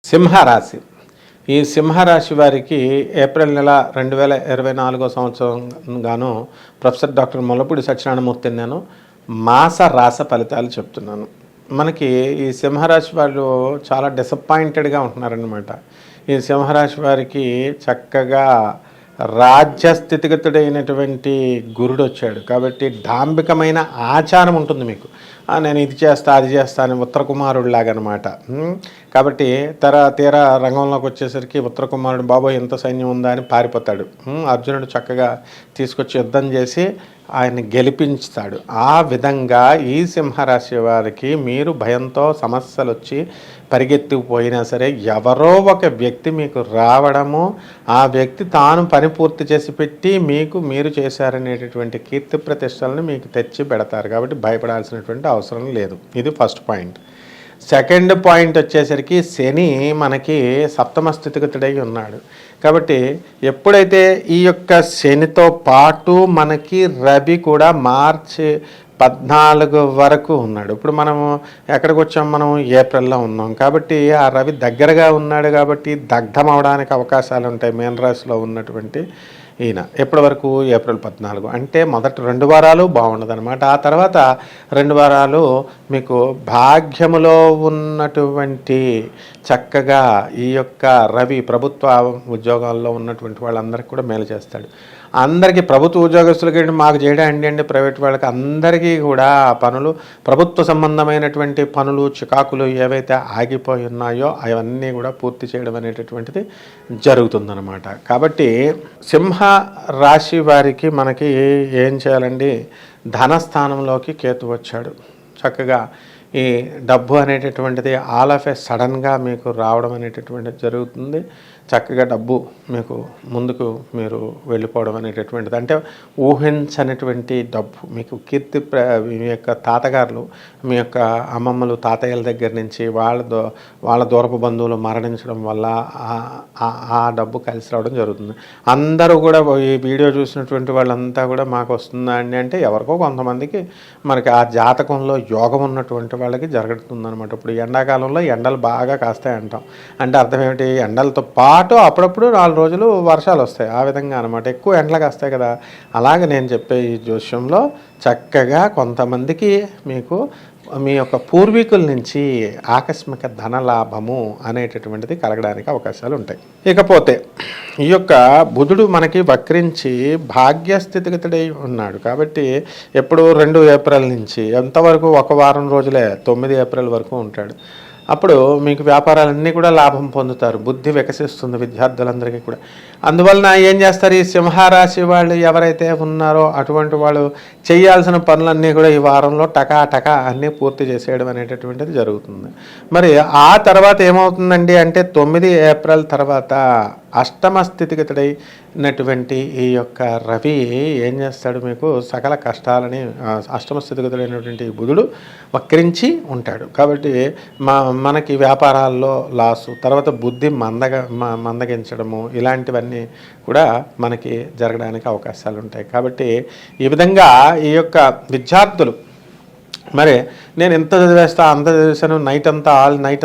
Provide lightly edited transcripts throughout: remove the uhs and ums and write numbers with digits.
సింహరాశి. ఈ సింహరాశి వారికి ఏప్రిల్ నెల 2024 సంవత్సరం గాను ప్రొఫెసర్ డాక్టర్ ముల్లపూడి సత్యనారాయణమూర్తిని నేను మాస రాస ఫలితాలు చెప్తున్నాను. మనకి ఈ సింహరాశి వాళ్ళు చాలా డిసప్పాయింటెడ్గా ఉంటున్నారనమాట. ఈ సింహరాశి వారికి చక్కగా రాజ్య స్థితిగతుడైనటువంటి గురుడు వచ్చాడు కాబట్టి డాంబికమైన ఆచారం ఉంటుంది మీకు. నేను ఇది చేస్తా అది చేస్తా అని ఉత్తర కుమారుడిలాగా అనమాట. కాబట్టి తీరా రంగంలోకి వచ్చేసరికి ఉత్తర కుమారుడు బాబోయ్ ఎంత సైన్యం ఉందా అని పారిపోతాడు. అర్జునుడు చక్కగా తీసుకొచ్చి యుద్ధం చేసి ఆయన్ని గెలిపించుతాడు. ఆ విధంగా ఈ సింహరాశి వారికి మీరు భయంతో సమస్యలు వచ్చి పరిగెత్తుకుపోయినా సరే ఎవరో ఒక వ్యక్తి మీకు రావడము, ఆ వ్యక్తి తాను పని పూర్తి చేసి పెట్టి మీరు చేశారనేటటువంటి కీర్తి ప్రతిష్టలను మీకు తెచ్చి పెడతారు. కాబట్టి భయపడాల్సినటువంటి అవసరం లేదు. ఇది ఫస్ట్ పాయింట్. సెకండ్ పాయింట్ వచ్చేసరికి శని మనకి సప్తమ స్థితిగతుడై ఉన్నాడు. కాబట్టి ఎప్పుడైతే ఈ యొక్క శనితో పాటు మనకి రవి కూడా మార్చి 14 వరకు ఉన్నాడు. ఇప్పుడు మనము ఎక్కడికి వచ్చాం? మనం ఏప్రిల్లో ఉన్నాం. కాబట్టి ఆ రవి దగ్గరగా ఉన్నాడు కాబట్టి దగ్ధం అవడానికి అవకాశాలు ఉంటాయి మీనరాశిలో ఉన్నటువంటి ఈయన. ఎప్పటి వరకు? ఏప్రిల్ 14. అంటే మొదటి 2 వారాలు బాగుండదన్నమాట. ఆ తర్వాత 2 వారాలు మీకు భాగ్యములో ఉన్నటువంటి చక్కగా ఈ యొక్క రవి ప్రభుత్వ ఉద్యోగాల్లో ఉన్నటువంటి వాళ్ళందరికీ కూడా మేలు చేస్తాడు. అందరికీ ప్రభుత్వ ఉద్యోగస్తులకి మాకు చేయడం అండి ప్రైవేట్ వాళ్ళకి అందరికీ కూడా పనులు, ప్రభుత్వ సంబంధమైనటువంటి పనులు, చికాకులు ఏవైతే ఆగిపోయి ఉన్నాయో అవన్నీ కూడా పూర్తి చేయడం అనేటటువంటిది జరుగుతుందన్నమాట. కాబట్టి సింహ రాశి వారికి మనకి ఏం చేయాలండి? ధనస్థానంలోకి కేతు వచ్చాడు. చక్కగా ఈ డబ్బు అనేటటువంటిది ఆల్ ఆఫ్ ఏ సడన్గా మీకు రావడం అనేటటువంటిది జరుగుతుంది. చక్కగా డబ్బు మీకు ముందుకు మీరు వెళ్ళిపోవడం అనేటటువంటిది, అంటే ఊహించనటువంటి డబ్బు మీకు కీర్తి. మీ యొక్క తాతగారులు, మీ యొక్క అమ్మమ్మలు, తాతయ్యల దగ్గర నుంచి వాళ్ళ దూరపు బంధువులు మరణించడం వల్ల ఆ డబ్బు కలిసి రావడం జరుగుతుంది. అందరూ కూడా ఈ వీడియో చూసినటువంటి వాళ్ళంతా కూడా మాకు వస్తుందా అండి అంటే ఎవరికో కొంతమందికి మనకి ఆ జాతకంలో యోగం ఉన్నటువంటి వాళ్ళకి జరుగుతుందన్నమాట. ఇప్పుడు ఎండాకాలంలో ఎండలు బాగా కాస్తాయి అంటాం. అంటే అర్థం ఏమిటి? ఎండలతో పాటు అప్పుడప్పుడు 4 రోజులు వర్షాలు వస్తాయి. ఆ విధంగా అనమాట. ఎక్కువ ఎండలు కాస్తాయి కదా. అలాగే నేను చెప్పే ఈ జోష్యంలో చక్కగా కొంతమందికి మీకు మీ యొక్క పూర్వీకుల నుంచి ఆకస్మిక ధనలాభము అనేటటువంటిది కలగడానికి అవకాశాలు ఉంటాయి. ఇకపోతే ఈ యొక్క బుధుడు మనకి వక్రించి భాగ్యస్థితిగతుడై ఉన్నాడు. కాబట్టి ఎప్పుడు 2 ఏప్రిల్ నుంచి ఎంతవరకు? 1 వారం రోజులే, 9 ఏప్రిల్ వరకు ఉంటాడు. అప్పుడు మీకు వ్యాపారాలన్నీ కూడా లాభం పొందుతారు. బుద్ధి వికసిస్తుంది విద్యార్థులందరికీ కూడా. అందువలన ఏం చేస్తారు? ఈ సింహరాశి వాళ్ళు ఎవరైతే ఉన్నారో అటువంటి వాళ్ళు చేయాల్సిన పనులన్నీ కూడా ఈ వారంలో టకా అన్నీ పూర్తి చేసేయడం అనేటటువంటిది జరుగుతుంది. మరి ఆ తర్వాత ఏమవుతుందండి అంటే 9 ఏప్రిల్ తర్వాత అష్టమ స్థితిగతుడైనటువంటి ఈ యొక్క రవి ఏం చేస్తాడు? మీకు సకల కష్టాలని, అష్టమ స్థితిగతుడైనటువంటి బుధుడు వక్రించి ఉంటాడు. కాబట్టి మనకి వ్యాపారాల్లో లాసు, తర్వాత బుద్ధి మందగించడము, ఇలాంటివన్నీ కూడా మనకి జరగడానికి అవకాశాలు ఉంటాయి. కాబట్టి ఈ విధంగా ఈ యొక్క విద్యార్థులు మరి నేను ఎంత చదివేస్తా అంత చదివేశాను, నైట్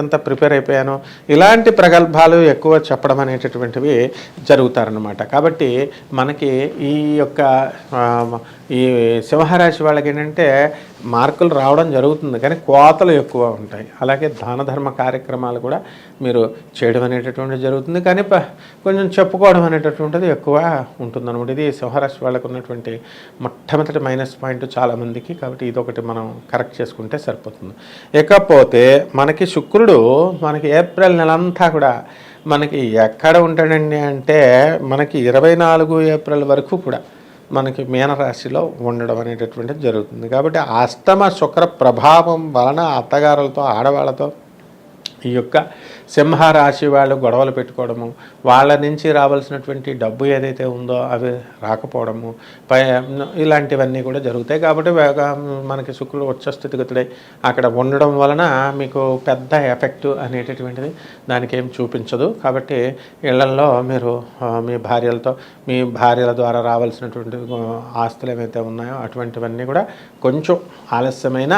అంతా ప్రిపేర్ అయిపోయాను, ఇలాంటి ప్రగల్భాలు ఎక్కువ చెప్పడం అనేటటువంటివి జరుగుతారనమాట. కాబట్టి మనకి ఈ యొక్క ఈ సింహరాశి వాళ్ళకి ఏంటంటే మార్కులు రావడం జరుగుతుంది కానీ కోతలు ఎక్కువ ఉంటాయి. అలాగే దాన ధర్మ కార్యక్రమాలు కూడా మీరు చేయడం అనేటటువంటిది జరుగుతుంది కానీ కొంచెం చెప్పుకోవడం అనేటటువంటిది ఎక్కువ ఉంటుందన్నమాట. ఇది సింహరాశి వాళ్ళకు ఉన్నటువంటి మొట్టమొదటి మైనస్ పాయింట్ చాలామందికి. కాబట్టి ఇదొకటి మనం కరెక్ట్ చేసుకుంటే సరిపోతుంది. ఇకపోతే మనకి శుక్రుడు మనకి ఏప్రిల్ నెలంతా కూడా మనకి ఎక్కడ ఉంటాడండి అంటే మనకి 24 ఏప్రిల్ వరకు కూడా మనకి మీనరాశిలో ఉండడం అనేటటువంటిది జరుగుతుంది. కాబట్టి అష్టమ శుక్ర ప్రభావం వలన అత్తగారులతో, ఆడవాళ్ళతో ఈ యొక్క సింహరాశి వాళ్ళు గొడవలు పెట్టుకోవడము, వాళ్ళ నుంచి రావాల్సినటువంటి డబ్బు ఏదైతే ఉందో అవి రాకపోవడము, ఇలాంటివన్నీ కూడా జరుగుతాయి. కాబట్టి మనకి శుక్రుడు ఉచ్చ స్థితిగతుడై అక్కడ ఉండడం వలన మీకు పెద్ద ఎఫెక్ట్ అనేటటువంటిది దానికి ఏం చూపించదు. కాబట్టి ఇళ్లల్లో మీరు మీ భార్యల ద్వారా రావాల్సినటువంటి ఆస్తులు ఏవైతే ఉన్నాయో అటువంటివన్నీ కూడా కొంచెం ఆలస్యమైన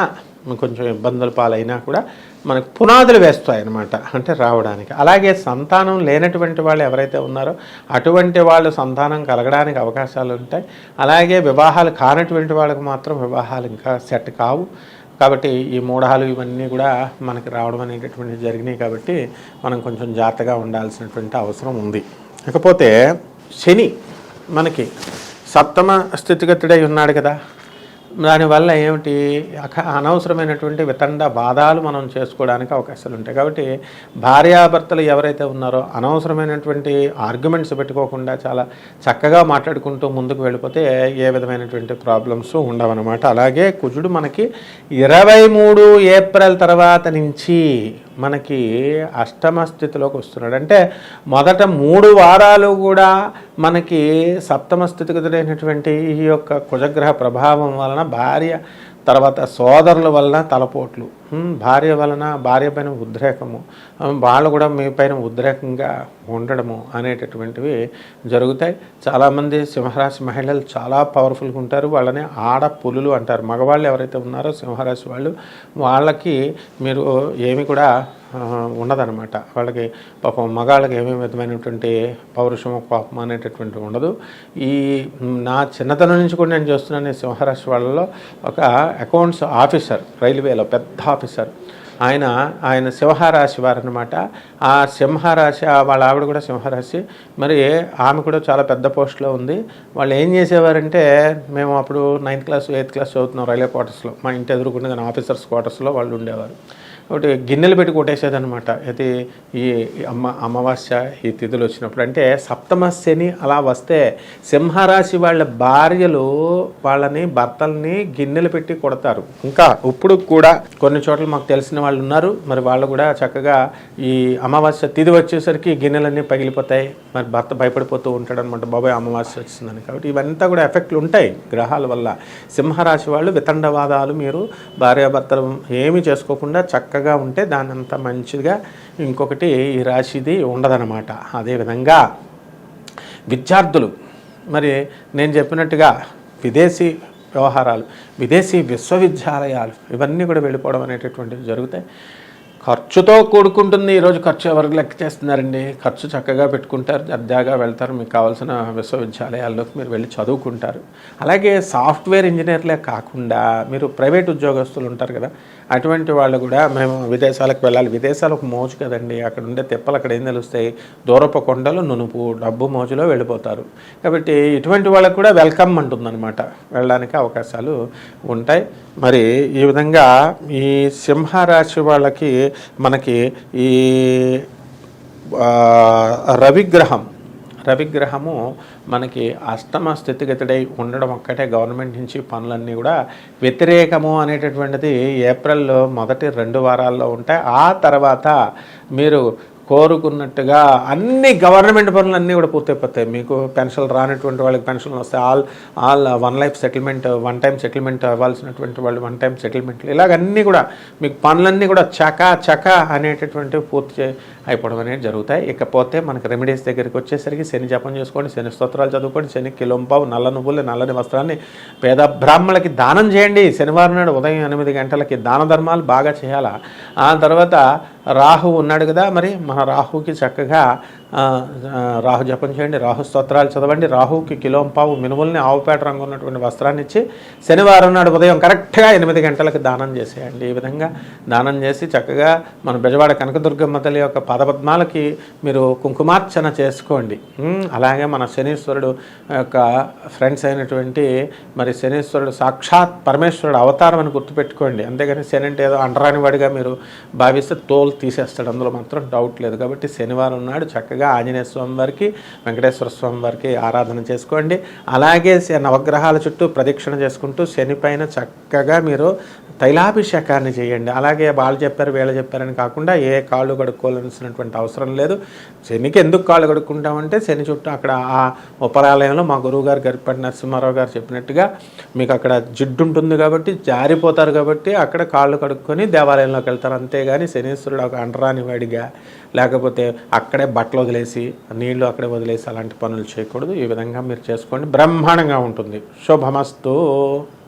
కొంచెం ఇబ్బందుల పాలైనా కూడా మనకు పునాదులు వేస్తాయి అన్నమాట, అంటే రావడానికి. అలాగే సంతానం లేనటువంటి వాళ్ళు ఎవరైతే ఉన్నారో అటువంటి వాళ్ళు సంతానం కలగడానికి అవకాశాలు ఉంటాయి. అలాగే వివాహాలు కానటువంటి వాళ్ళకు మాత్రం వివాహాలు ఇంకా సెట్ కావు. కాబట్టి ఈ మూఢాలు ఇవన్నీ కూడా మనకి రావడం అనేటటువంటి జరిగినాయి. కాబట్టి మనం కొంచెం జాగ్రత్తగా ఉండాల్సినటువంటి అవసరం ఉంది. ఇకపోతే శని మనకి సప్తమ స్థితిగతుడై ఉన్నాడు కదా, దానివల్ల ఏమిటి, అనవసరమైనటువంటి వితండ బాధాలు మనం చేసుకోవడానికి అవకాశాలు ఉంటాయి. కాబట్టి భార్యాభర్తలు ఎవరైతే ఉన్నారో అనవసరమైనటువంటి ఆర్గ్యుమెంట్స్ పెట్టుకోకుండా చాలా చక్కగా మాట్లాడుకుంటూ ముందుకు వెళ్ళిపోతే ఏ విధమైనటువంటి ప్రాబ్లమ్స్ ఉండవన్నమాట. అలాగే కుజుడు మనకి 23 ఏప్రిల్ తర్వాత నుంచి మనకి అష్టమ స్థితిలోకి వస్తున్నాడు. అంటే మొదట 3 వారాలు కూడా మనకి సప్తమ స్థితిగతుడైనటువంటి ఈ యొక్క కుజగ్రహ ప్రభావం వలన భార్య తర్వాత సోదరుల వలన తలపోట్లు, భార్య వలన భార్య పైన ఉద్రేకము, వాళ్ళు కూడా మీ పైన ఉద్రేకంగా ఉండడము అనేటటువంటివి జరుగుతాయి. చాలామంది సింహరాశి మహిళలు చాలా పవర్ఫుల్గా ఉంటారు. వాళ్ళని ఆడ పులులు అంటారు. మగవాళ్ళు ఎవరైతే ఉన్నారో సింహరాశి వాళ్ళు, వాళ్ళకి మీరు ఏమి కూడా ఉండదన్నమాట. వాళ్ళకి పాపం మగాళ్ళకి ఏమీ విధమైనటువంటి పౌరుషము కోపం అనేటటువంటి ఉండదు. ఈ నా చిన్నతనం నుంచి కూడా నేను చూస్తున్నాను, ఈ సింహరాశి వాళ్ళలో ఒక అకౌంట్స్ ఆఫీసర్, రైల్వేలో పెద్ద ఆఫీసర్, ఆయన సింహరాశి వారు అనమాట. ఆ సింహరాశి వాళ్ళ ఆవిడ కూడా సింహరాశి. మరి ఆమె కూడా చాలా పెద్ద పోస్ట్లో ఉంది. వాళ్ళు ఏం చేసేవారంటే, మేము అప్పుడు 9th క్లాస్ 8th క్లాస్ చదువుతున్నాం రైల్వే క్వార్టర్స్లో, మా ఇంటి ఎదురుకుండా ఆఫీసర్స్ క్వార్టర్స్లో వాళ్ళు ఉండేవారు. ఒకటి గిన్నెలు పెట్టి కొట్టేసేదనమాట. అయితే ఈ అమావాస్య ఈ తిథులు వచ్చినప్పుడు, అంటే సప్తమ శని అలా వస్తే సింహరాశి వాళ్ళ భార్యలు వాళ్ళని భర్తల్ని గిన్నెలు పెట్టి కొడతారు. ఇంకా ఇప్పుడు కూడా కొన్ని చోట్ల మాకు తెలిసిన వాళ్ళు ఉన్నారు. మరి వాళ్ళు కూడా చక్కగా ఈ అమావాస్య తిథి వచ్చేసరికి గిన్నెలన్నీ పగిలిపోతాయి. మరి భర్త భయపడిపోతూ ఉంటాడు అనమాట, బాబాయ్ అమావాస్య వచ్చిందని. కాబట్టి ఇవంతా కూడా ఎఫెక్ట్లు ఉంటాయి గ్రహాల వల్ల. సింహరాశి వాళ్ళు వితండవాదాలు, మీరు భార్యాభర్తలు ఏమీ చేసుకోకుండా చక్కగా ఉంటే దానంత మంచిగా ఇంకొకటి ఈ రాశిది ఉండదన్నమాట. అదేవిధంగా విద్యార్థులు, మరి నేను చెప్పినట్టుగా విదేశీ వ్యవహారాలు, విదేశీ విశ్వవిద్యాలయాలు ఇవన్నీ కూడా వెళ్ళిపోవడం అనేటటువంటివి జరుగుతాయి. ఖర్చుతో కూడుకుంటుంది. ఈరోజు ఖర్చు ఎవరికి లెక్క చేస్తున్నారండి? ఖర్చు చక్కగా పెట్టుకుంటారు, సరదాగా వెళ్తారు, మీకు కావాల్సిన విశ్వవిద్యాలయాల్లోకి మీరు వెళ్ళి చదువుకుంటారు. అలాగే సాఫ్ట్వేర్ ఇంజనీర్లే కాకుండా మీరు ప్రైవేట్ ఉద్యోగస్తులు ఉంటారు కదా, అటువంటి వాళ్ళు కూడా మేము విదేశాలకు వెళ్ళాలి. విదేశాలకు మోజు కదండి, అక్కడ ఉండే తిప్పలు అక్కడ ఏం తెలుస్తాయి, దూరపు కొండలు నునుపు, డబ్బు మోజులో వెళ్ళిపోతారు. కాబట్టి ఇటువంటి వాళ్ళకు కూడా వెల్కమ్ అంటుందన్నమాట, వెళ్ళడానికి అవకాశాలు ఉంటాయి. మరి ఈ విధంగా ఈ సింహరాశి వాళ్ళకి మనకి ఈ రవిగ్రహము మనకి అష్టమ స్థితిగతుడై ఉండడం ఒక్కటే గవర్నమెంట్ నుంచి పనులన్నీ కూడా వ్యతిరేకము అనేటటువంటిది ఏప్రిల్ మొదటి 2 వారాల్లో ఉంటాయి. ఆ తర్వాత మీరు కోరుకున్నట్టుగా అన్ని గవర్నమెంట్ పనులు అన్నీ కూడా పూర్తయిపోతాయి. మీకు పెన్షన్లు రానటువంటి వాళ్ళకి పెన్షన్లు వస్తాయి. All one life settlement, one time settlement అవ్వాల్సినటువంటి వాళ్ళు వన్ టైం సెటిల్మెంట్లు, ఇలాగన్నీ కూడా మీకు పనులన్నీ కూడా చకా అనేటటువంటివి పూర్తి అయిపోవడం అనేది జరుగుతాయి. ఇకపోతే మనకి రెమెడీస్ దగ్గరికి వచ్చేసరికి శని జపం చేసుకోండి, శని స్తోత్రాలు చదువుకోండి, శని కిలోంపావు నల్ల నువ్వులు నల్లని వస్త్రాన్ని పేద బ్రాహ్మణులకి దానం చేయండి. శనివారం నాడు ఉదయం 8 గంటలకి దాన ధర్మాలు బాగా చేయాలా. ఆ తర్వాత రాహు ఉన్నాడు కదా, మరి మన రాహుకి చక్కగా రాహు జపం చేయండి, రాహు స్తోత్రాలు చదవండి, రాహుకి కిలోంపావు మినుముల్ని ఆవుపేట రంగు ఉన్నటువంటి వస్త్రాన్ని ఇచ్చి శనివారం నాడు ఉదయం కరెక్ట్గా 8 గంటలకు దానం చేసేయండి. ఈ విధంగా దానం చేసి చక్కగా మన బెజవాడ కనకదుర్గమ్మ తల్లి యొక్క పాదపద్మాలకి మీరు కుంకుమార్చన చేసుకోండి. అలాగే మన శనీశ్వరుడు యొక్క ఫ్రెండ్స్ అయినటువంటి మరి శనీశ్వరుడు సాక్షాత్ పరమేశ్వరుడు అవతారం అని గుర్తుపెట్టుకోండి. అంతేగాని శని అంటే ఏదో అంటరాని వాడిగా మీరు భావిస్తే తోలు తీసేస్తాడు, అందులో మాత్రం డౌట్ లేదు. కాబట్టి శనివారం నాడు చక్కగా ఆంజనేయ స్వామి వారికి, వెంకటేశ్వర స్వామి వారికి ఆరాధన చేసుకోండి. అలాగే నవగ్రహాల చుట్టూ ప్రదక్షిణ చేసుకుంటూ శని పైన చక్కగా మీరు తైలాభిషేకాన్ని చేయండి. అలాగే వాళ్ళు చెప్పారు వీళ్ళు చెప్పారని కాకుండా ఏ కాళ్ళు కడుక్కోవాల్సినటువంటి అవసరం లేదు. శనికి ఎందుకు కాళ్ళు కడుక్కుంటామంటే శని చుట్టూ అక్కడ ఆ ఉపరాలయంలో మా గురువుగారు గరిపటి నరసింహారావు గారు చెప్పినట్టుగా మీకు అక్కడ జిడ్డు ఉంటుంది కాబట్టి జారిపోతారు, కాబట్టి అక్కడ కాళ్ళు కడుక్కొని దేవాలయంలోకి వెళ్తారు. అంతేగాని శనీశ్వరుడు ఒక అంటరాని వాడిగా లేకపోతే అక్కడే బట్టలు వదిలేసి నీళ్లు అక్కడే వదిలేసి అలాంటి పనులు చేయకూడదు. ఈ విధంగా మీరు చేసుకోండి, బ్రహ్మాండంగా ఉంటుంది. శుభమస్తు.